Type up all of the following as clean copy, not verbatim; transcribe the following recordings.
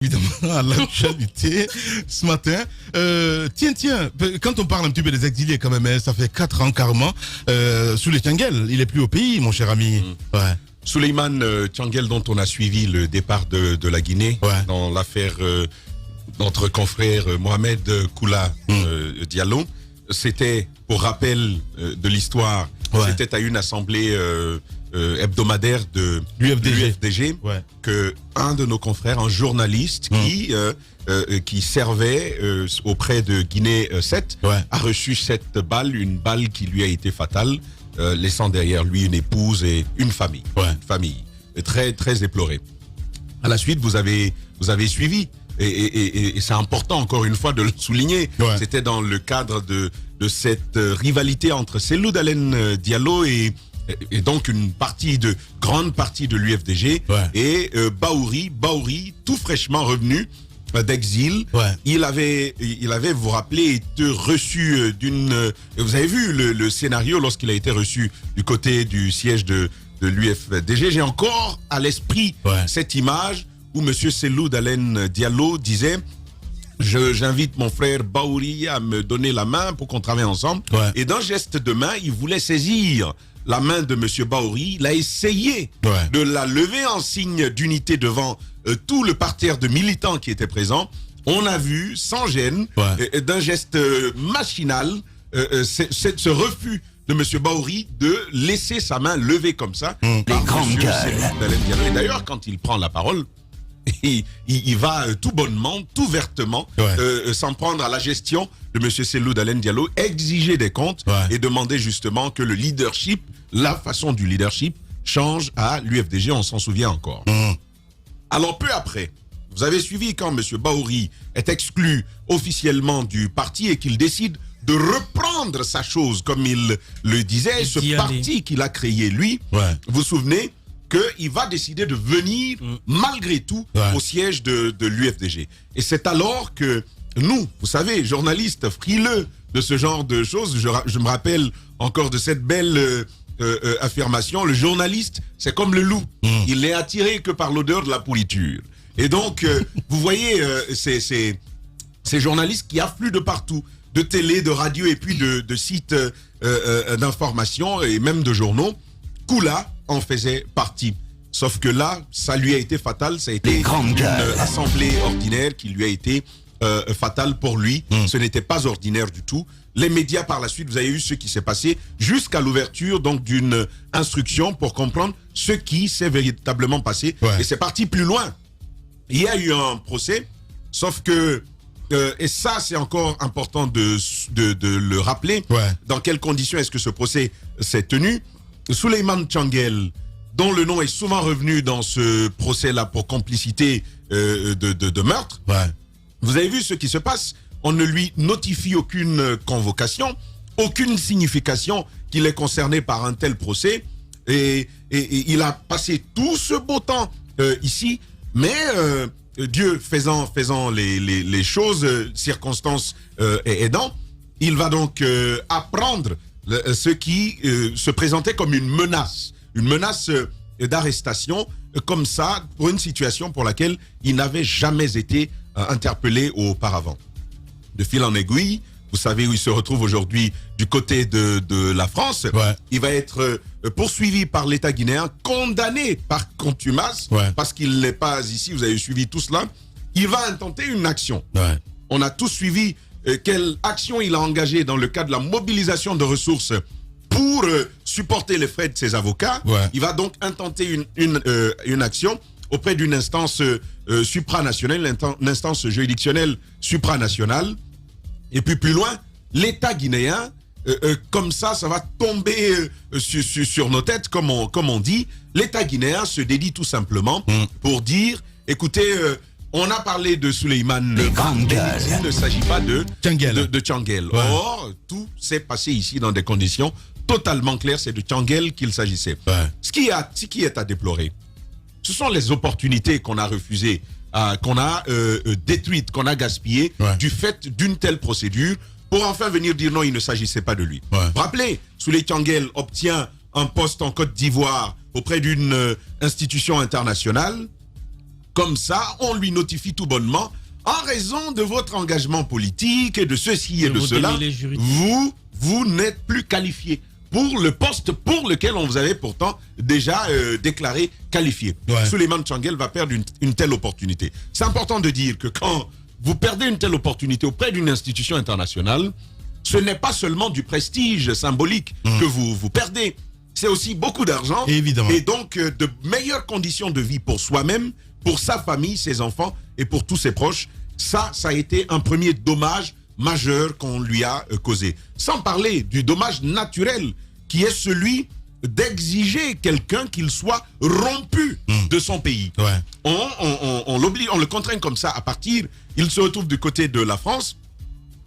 Évidemment, à l'actualité ce matin. Tiens, quand on parle un petit peu des exilés quand même, hein, ça fait 4 ans carrément, sous les Tchangel, il est plus au pays, mon cher ami. Ouais. Souleymane Tchangel, dont on a suivi le départ de la Guinée, dans l'affaire notre confrère Mohamed Koula Diallo, c'était, pour rappel de l'histoire, c'était à une assemblée hebdomadaire de l'UFDG que un de nos confrères, un journaliste qui servait auprès de Guinée 7, a reçu cette balle, une balle qui lui a été fatale, laissant derrière lui une épouse et une famille, une famille très très éplorée. À la suite, vous avez suivi, et c'est important encore une fois de le souligner. C'était dans le cadre de cette rivalité entre Cellou Dalein Diallo et donc grande partie de l'UFDG et Bahouri, tout fraîchement revenu d'exil. Il avait, vous vous rappelez, été reçu vous avez vu le scénario lorsqu'il a été reçu du côté du siège de l'UFDG. J'ai encore à l'esprit cette image où monsieur Cellou Dalein Diallo disait: j'invite mon frère Bahouri à me donner la main pour qu'on travaille ensemble. Et d'un geste de main, il voulait saisir la main de monsieur Bahouri. Il a essayé de la lever en signe d'unité devant tout le parterre de militants qui étaient présents. On a vu, sans gêne, d'un geste machinal, ce refus de monsieur Bahouri de laisser sa main levée comme ça. Les grandes gueules. Et d'ailleurs, quand il prend la parole, il va tout bonnement, tout vertement, s'en prendre à la gestion de M. Cellou Dalein Diallo, exiger des comptes et demander justement que le leadership, la façon du leadership, change à l'UFDG, on s'en souvient encore. Alors peu après, vous avez suivi quand M. Bahouri est exclu officiellement du parti et qu'il décide de reprendre sa chose, comme il le disait, ce parti qu'il a créé lui, vous vous souvenez qu'il va décider de venir, malgré tout, au siège de l'UFDG. Et c'est alors que nous, vous savez, journalistes frileux de ce genre de choses, je me rappelle encore de cette belle affirmation: le journaliste, c'est comme le loup. Il n'est attiré que par l'odeur de la pourriture. Et donc, vous voyez, ces journalistes qui affluent de partout, de télé, de radio et puis de sites d'information et même de journaux. Koula en faisait partie. Sauf que là, ça lui a été fatal. Ça a été une assemblée ordinaire qui lui a été fatale pour lui. Ce n'était pas ordinaire du tout. Les médias, par la suite, vous avez vu ce qui s'est passé jusqu'à l'ouverture donc d'une instruction pour comprendre ce qui s'est véritablement passé. Et c'est parti plus loin. Il y a eu un procès, sauf que et ça, c'est encore important de le rappeler. Dans quelles conditions est-ce que ce procès s'est tenu? Souleymane Tchangel, dont le nom est souvent revenu dans ce procès-là pour complicité de meurtre. Vous avez vu ce qui se passe? On ne lui notifie aucune convocation, aucune signification qu'il est concerné par un tel procès. Et il a passé tout ce beau temps ici, mais Dieu faisant les choses, circonstances aidant, il va donc apprendre ce qui se présentait comme une menace d'arrestation, comme ça, pour une situation pour laquelle il n'avait jamais été interpellé auparavant. De fil en aiguille, vous savez où il se retrouve aujourd'hui du côté de la France. Il va être poursuivi par l'État guinéen, condamné par contumace, parce qu'il n'est pas ici, vous avez suivi tout cela. Il va intenter une action. On a tous suivi quelle action il a engagée dans le cadre de la mobilisation de ressources pour supporter les frais de ses avocats. Il va donc intenter une action auprès d'une instance supranationale, une instance juridictionnelle supranationale. Et puis plus loin, l'État guinéen, comme ça va tomber sur nos têtes, comme on dit. L'État guinéen se dédie tout simplement pour dire, écoutez, on a parlé de Souleymane, il ne s'agit pas de Tchangel. Or, tout s'est passé ici dans des conditions totalement claires, c'est de Tchangel qu'il s'agissait. Ce qui est à déplorer, ce sont les opportunités qu'on a refusées, qu'on a détruites, qu'on a gaspillées du fait d'une telle procédure pour enfin venir dire non, il ne s'agissait pas de lui. Rappelez, Souley Tchangel obtient un poste en Côte d'Ivoire auprès d'une institution internationale. comme ça, on lui notifie tout bonnement, en raison de votre engagement politique et de ceci et de cela, vous n'êtes plus qualifié pour le poste pour lequel on vous avait pourtant déjà déclaré qualifié. Souleymane Tchangel va perdre une telle opportunité. C'est important de dire que quand vous perdez une telle opportunité auprès d'une institution internationale, ce n'est pas seulement du prestige symbolique que vous perdez, c'est aussi beaucoup d'argent et donc de meilleures conditions de vie pour soi-même, pour sa famille, ses enfants et pour tous ses proches. Ça a été un premier dommage majeur qu'on lui a causé. Sans parler du dommage naturel qui est celui d'exiger quelqu'un qu'il soit rompu de son pays. On l'oblige, on le contraint comme ça à partir. Il se retrouve du côté de la France.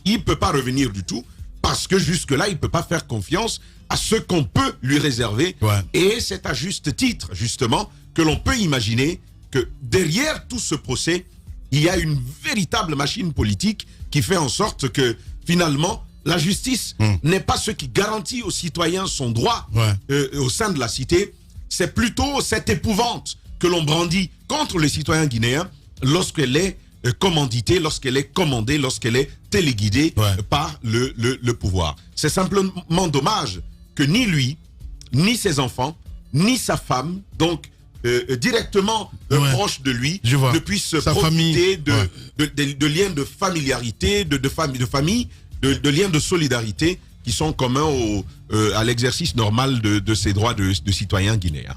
Il ne peut pas revenir du tout parce que jusque-là, il ne peut pas faire confiance à ce qu'on peut lui réserver. Et c'est à juste titre, justement, que l'on peut imaginer que derrière tout ce procès, il y a une véritable machine politique qui fait en sorte que, finalement, la justice n'est pas ce qui garantit aux citoyens son droit au sein de la cité. C'est plutôt cette épouvante que l'on brandit contre les citoyens guinéens lorsqu'elle est commanditée, lorsqu'elle est commandée, lorsqu'elle est téléguidée par le pouvoir. C'est simplement dommage que ni lui, ni ses enfants, ni sa femme, donc directement proche de lui, ne puissent profiter de liens de familiarité, de famille, de liens de solidarité qui sont communs à l'exercice normal de ces droits de citoyens guinéens.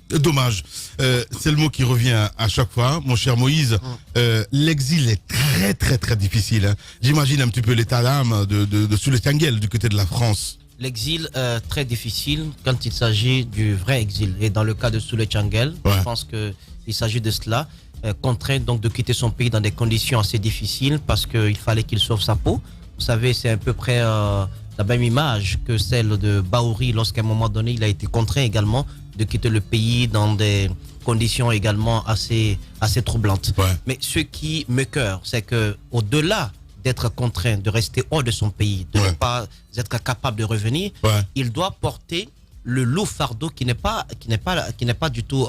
Dommage. C'est le mot qui revient à chaque fois, mon cher Moïse. L'exil est très très très difficile. Hein. J'imagine un petit peu l'état d'âme de Soulé Tchangel du côté de la France. L'exil très difficile quand il s'agit du vrai exil. Et dans le cas de Soulé Tchangel, je pense qu'il s'agit de cela. Contraint donc de quitter son pays dans des conditions assez difficiles parce qu'il fallait qu'il sauve sa peau. Vous savez, c'est à peu près la même image que celle de Bahouri lorsqu'à un moment donné, il a été contraint également de quitter le pays dans des conditions également assez troublantes. Mais ce qui me cœur, c'est que au-delà d'être contraint de rester hors de son pays, de ne pas être capable de revenir, il doit porter le lourd fardeau qui n'est pas du tout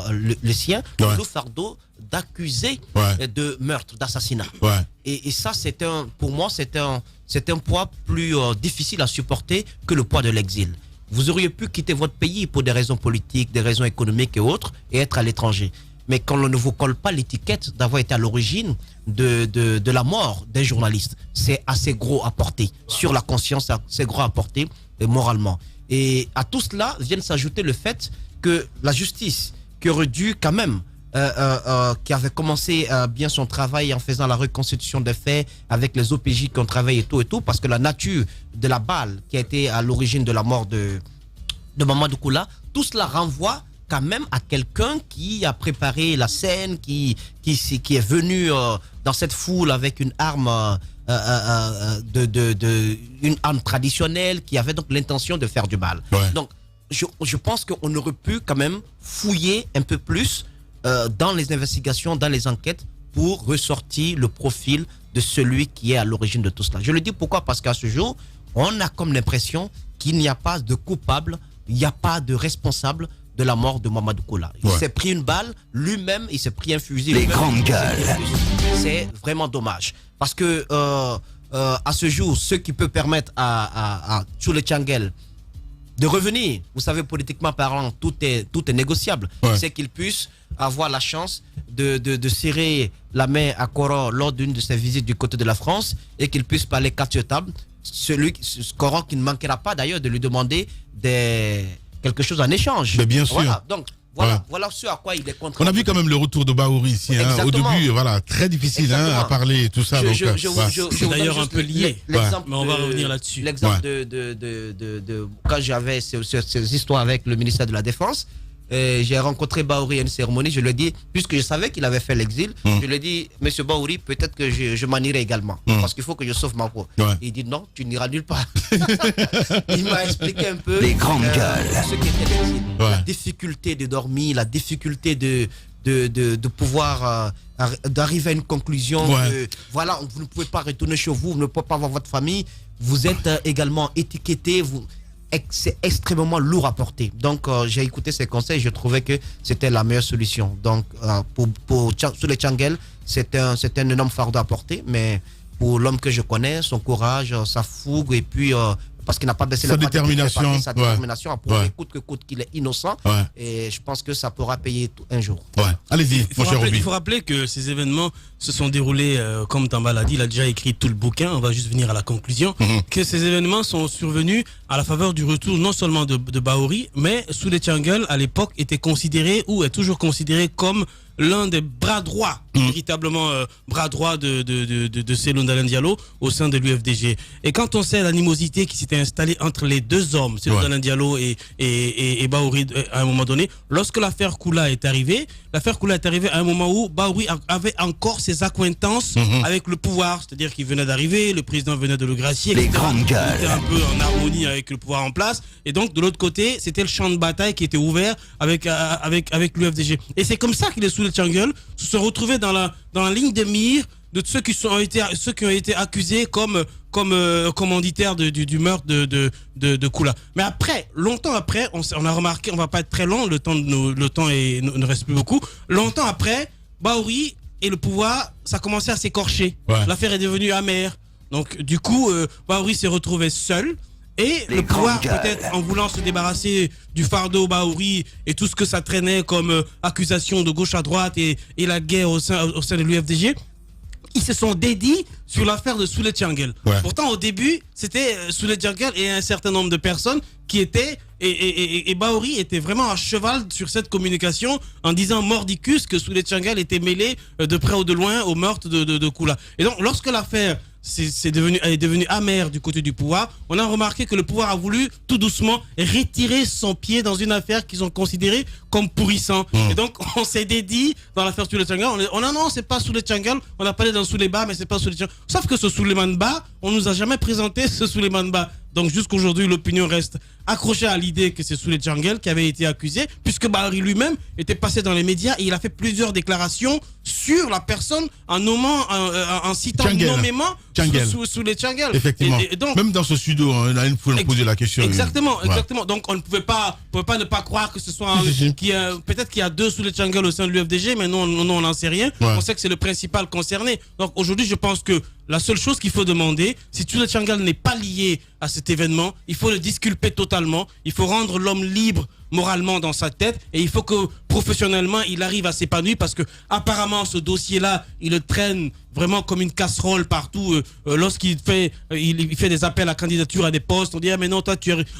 le sien, le lourd fardeau d'accusé de meurtre, d'assassinat. Et ça, pour moi, c'est un poids plus difficile à supporter que le poids de l'exil. Vous auriez pu quitter votre pays pour des raisons politiques, des raisons économiques et autres, et être à l'étranger. Mais quand on ne vous colle pas l'étiquette d'avoir été à l'origine de la mort d'un journaliste, c'est assez gros à porter sur la conscience, c'est gros à porter moralement. Et à tout cela vient s'ajouter le fait que la justice, qui aurait dû quand même, qui avait commencé bien son travail en faisant la reconstitution des faits avec les OPJ qui ont travaillé et tout, parce que la nature de la balle qui a été à l'origine de la mort de Mamadou Koula, tout cela renvoie quand même à quelqu'un qui a préparé la scène, qui est venu dans cette foule avec une arme une arme traditionnelle, qui avait donc l'intention de faire du mal. Donc je pense qu'on aurait pu quand même fouiller un peu plus dans les investigations, dans les enquêtes, pour ressortir le profil de celui qui est à l'origine de tout cela. Je le dis pourquoi? Parce qu'à ce jour, on a comme l'impression qu'il n'y a pas de coupable, il n'y a pas de responsable de la mort de Mamadou Koula. Il s'est pris une balle, lui-même, il s'est pris un fusil. Les grandes gueules. C'est vraiment dommage. Parce que à ce jour, ce qui peut permettre à Soulé Tchangel de revenir, vous savez, politiquement parlant, tout est négociable. C'est qu'il puisse avoir la chance de serrer la main à Coran lors d'une de ses visites du côté de la France et qu'il puisse parler quatre sur table. Coran qui ne manquera pas d'ailleurs de lui demander quelque chose en échange. Mais bien sûr. Donc, voilà ce à quoi il est contraint. On a vu quand même le retour de Bahouri ici. Au début, très difficile à parler et tout ça. C'est d'ailleurs un peu lié. Mais on va revenir là-dessus. L'exemple de quand j'avais ces histoires avec le ministère de la Défense, j'ai rencontré Bahouri à une cérémonie. Je lui ai dit, puisque je savais qu'il avait fait l'exil, je lui ai dit, monsieur Bahouri, peut-être que je m'en irai également. Parce qu'il faut que je sauve ma peau. Il dit, non, tu n'iras nulle part. Il m'a expliqué un peu les grandes gueules. Ce qu'était l'exil. La difficulté de dormir, la difficulté de pouvoir d'arriver à une conclusion. Voilà, vous ne pouvez pas retourner chez vous, vous ne pouvez pas voir votre famille. Vous êtes également étiqueté. c'est extrêmement lourd à porter. Donc, j'ai écouté ses conseils, je trouvais que c'était la meilleure solution. Donc, pour Souley Tchangel, c'est un énorme fardeau à porter, mais pour l'homme que je connais, son courage, sa fougue, et puis parce qu'il n'a pas baissé sa détermination, sa détermination à prouver coûte que coûte qu'il est innocent. Et je pense que ça pourra payer un jour. Allez-y, mon cher Roby. Il faut rappeler que ces événements se sont déroulés, comme Tamba l'a dit, il a déjà écrit tout le bouquin, on va juste venir à la conclusion, que ces événements sont survenus à la faveur du retour non seulement de Bahouri, mais Souley Tchangel, à l'époque, était considéré, ou est toujours considéré comme l'un des bras droits, véritablement bras droit de Cellou Dalein Diallo au sein de l'UFDG. Et quand on sait l'animosité qui s'était installée entre les deux hommes, Cellou Dalein Diallo et Bahouri à un moment donné, lorsque l'affaire Koula est arrivée à un moment où Bahouri avait encore ses accointances avec le pouvoir, c'est-à-dire qu'il venait d'arriver, le président venait de le gracier, les grandes gueules. Il était un peu en harmonie avec le pouvoir en place, et donc de l'autre côté, c'était le champ de bataille qui était ouvert avec l'UFDG. Et c'est comme ça qu'il est Souley Tchangel se retrouver dans la ligne de mire de ceux qui ont été accusés comme commanditaires du meurtre de Koula. Mais après, longtemps après, on a remarqué, on va pas être très long, le temps ne reste plus beaucoup. Longtemps après, Bahouri et le pouvoir, ça commençait à s'écorcher. L'affaire est devenue amère. Donc du coup, Bahouri s'est retrouvé seul. Et le pouvoir, peut-être en voulant se débarrasser du fardeau Bahouri et tout ce que ça traînait comme accusation de gauche à droite et la guerre au sein de l'UFDG, ils se sont dédiés sur l'affaire de Souley Tchangel. Pourtant, au début, c'était Souley Tchangel et un certain nombre de personnes qui étaient... Et Bahouri était vraiment à cheval sur cette communication en disant mordicus que Souley Tchangel était mêlé de près ou de loin au meurtre de Koula. Et donc, lorsque l'affaire est devenu amer du côté du pouvoir, on a remarqué que le pouvoir a voulu tout doucement retirer son pied dans une affaire qu'ils ont considérée comme pourrissant. Et donc on s'est dédié dans l'affaire Souley Tchangel, non, c'est pas Souley Tchangel, on a parlé d'un Souleyba, mais c'est pas Souley Tchangel. Sauf que ce Souleymane Ba, on nous a jamais présenté ce Souleymane Ba. Donc jusqu'aujourd'hui, l'opinion reste accrochée à l'idée que c'est Souley Tchangel qui avait été accusé, puisque Bahouri lui-même était passé dans les médias et il a fait plusieurs déclarations sur la personne en citant nommément Souley Tchangel. Effectivement. Et donc, même dans ce pseudo, on a une fois posé la question. Exactement. Donc on ne pouvait pas ne pas croire que ce soit peut-être qu'il y a deux Souley Tchangel au sein de l'UFDG, mais non, on n'en sait rien. On sait que c'est le principal concerné. Donc aujourd'hui, je pense que la seule chose qu'il faut demander, si Souley Tchangel n'est pas lié à cet événement, il faut le disculper totalement. Il faut rendre l'homme libre moralement dans sa tête et il faut que professionnellement il arrive à s'épanouir, parce que apparemment ce dossier-là, il le traîne vraiment comme une casserole partout. Lorsqu'il fait des appels à candidature à des postes, on dit mais non, toi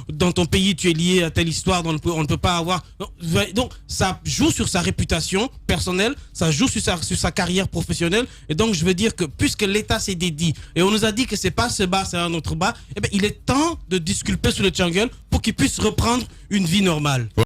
dans ton pays tu es lié à telle histoire, donc on ne peut pas avoir. Donc ça joue sur sa réputation personnelle, ça joue sur sa carrière professionnelle, et donc je veux dire que puisque l'État s'est dédié et on nous a dit que c'est pas ce bas, c'est un autre bas, il est temps de disculper Souley Tchangel pour qu'il puisse reprendre une vie normale.